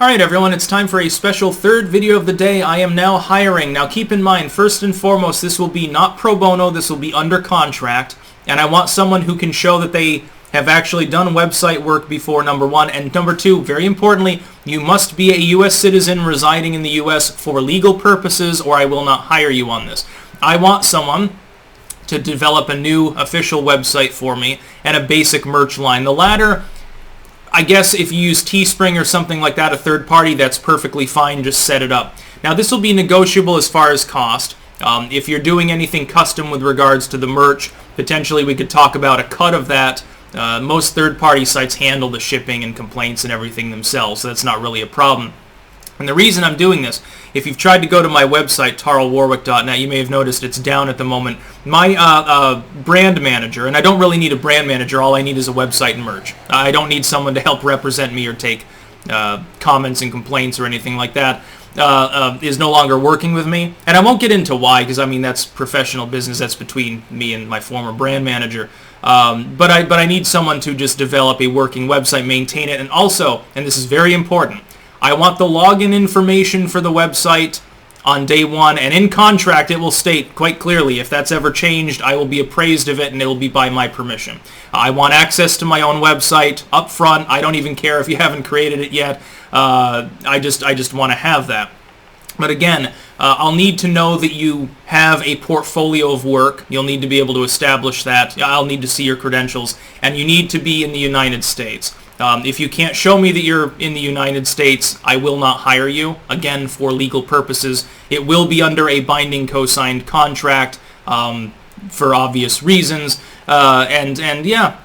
Alright everyone, it's time for a special third video of the day. I am now hiring. Now keep in mind, first and foremost, this will be not pro bono, this will be under contract, and I want someone who can show that they have actually done website work before, number one, and number two, very importantly, you must be a U.S. citizen residing in the U.S. for legal purposes, or I will not hire you on this. I want someone to develop a new official website for me and a basic merch line. The latter, I guess if you use Teespring or something like that, a third party, that's perfectly fine. Just set it up. Now this will be negotiable as far as cost. If you're doing anything custom with regards to the merch, potentially we could talk about a cut of that. Most third-party sites handle the shipping and complaints and everything themselves, so that's not really a problem. And the reason I'm doing this, if you've tried to go to my website, tarlwarwick.net, you may have noticed it's down at the moment. My brand manager, and I don't really need a brand manager, all I need is a website and merch. I don't need someone to help represent me or take comments and complaints or anything like that, is no longer working with me. And I won't get into why, because I mean that's professional business, that's between me and my former brand manager. But I need someone to just develop a working website, maintain it, and also, and this is very important, I want the login information for the website on day one, and in contract it will state quite clearly if that's ever changed, I will be appraised of it and it will be by my permission. I want access to my own website up front. I don't even care if you haven't created it yet. I just want to have that. But again, I'll need to know that you have a portfolio of work. You'll need to be able to establish that. I'll need to see your credentials, and you need to be in the United States. If you can't show me that you're in the United States, I will not hire you, again, for legal purposes. It will be under a binding co-signed contract for obvious reasons. And yeah,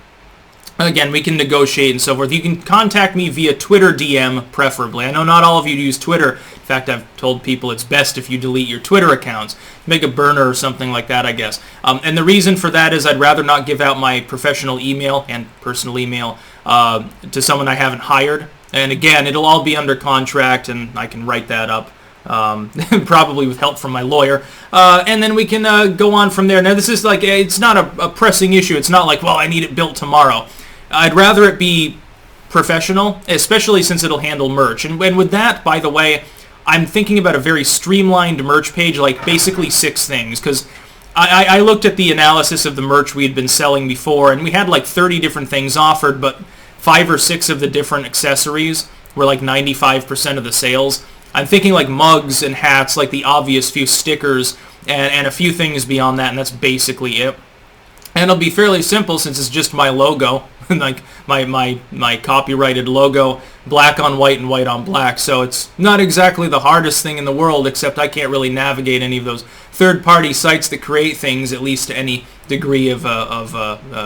again, we can negotiate and so forth. You can contact me via Twitter DM, preferably. I know not all of you use Twitter. In fact, I've told people it's best if you delete your Twitter accounts. Make a burner or something like that, I guess. And the reason for that is I'd rather not give out my professional email and personal email to someone I haven't hired. And again, it'll all be under contract, and I can write that up, probably with help from my lawyer. And then we can go on from there. Now, this is like, it's not a pressing issue. It's not like, well, I need it built tomorrow. I'd rather it be professional, especially since it'll handle merch. And with that, by the way, I'm thinking about a very streamlined merch page, like basically 6 things, because I looked at the analysis of the merch we had been selling before, and we had like 30 different things offered, but 5 or 6 of the different accessories were like 95% of the sales. I'm thinking like mugs and hats, like the obvious few stickers, and a few things beyond that, and that's basically it. And it'll be fairly simple since it's just my logo, like my copyrighted logo, black on white and white on black. So it's not exactly the hardest thing in the world, except I can't really navigate any of those third-party sites that create things, at least to any degree of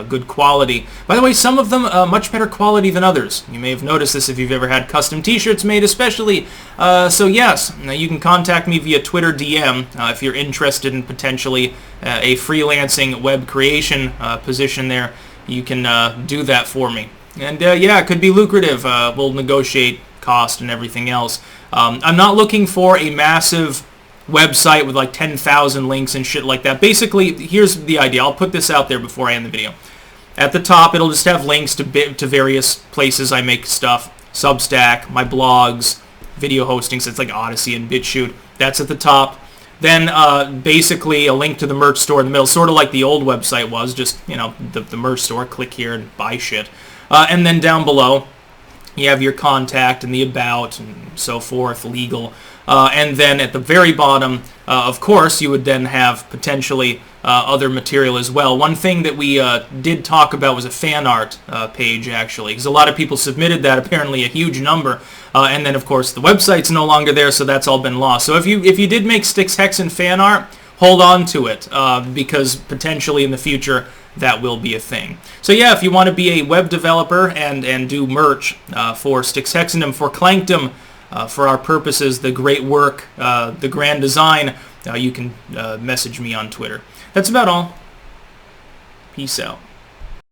good quality. By the way, some of them much better quality than others. You may have noticed this if you've ever had custom t-shirts made especially. So yes, you can contact me via Twitter DM if you're interested in potentially a freelancing web creation position there. You can do that for me. And yeah, it could be lucrative. We'll negotiate cost and everything else. I'm not looking for a massive website with like 10,000 links and shit like that. Basically, here's the idea. I'll put this out there before I end the video. At the top, it'll just have links to various places I make stuff. Substack, my blogs, video hosting sites like Odyssey and BitChute. That's at the top. Then basically a link to the merch store in the middle, sort of like the old website was, just, you know, the merch store. Click here and buy shit. And then down below, you have your contact and the about and so forth, legal. And then at the very bottom, of course, you would then have potentially other material as well. One thing that we did talk about was a fan art page, actually, because a lot of people submitted that, apparently a huge number. And then, of course, the website's no longer there, so that's all been lost. So if you did make Styx Hexen fan art, hold on to it, because potentially in the future that will be a thing. So yeah, if you want to be a web developer and do merch for Styx Hexendom, for Clankdom, for our purposes, the great work, the grand design, you can message me on Twitter. That's about all. Peace out.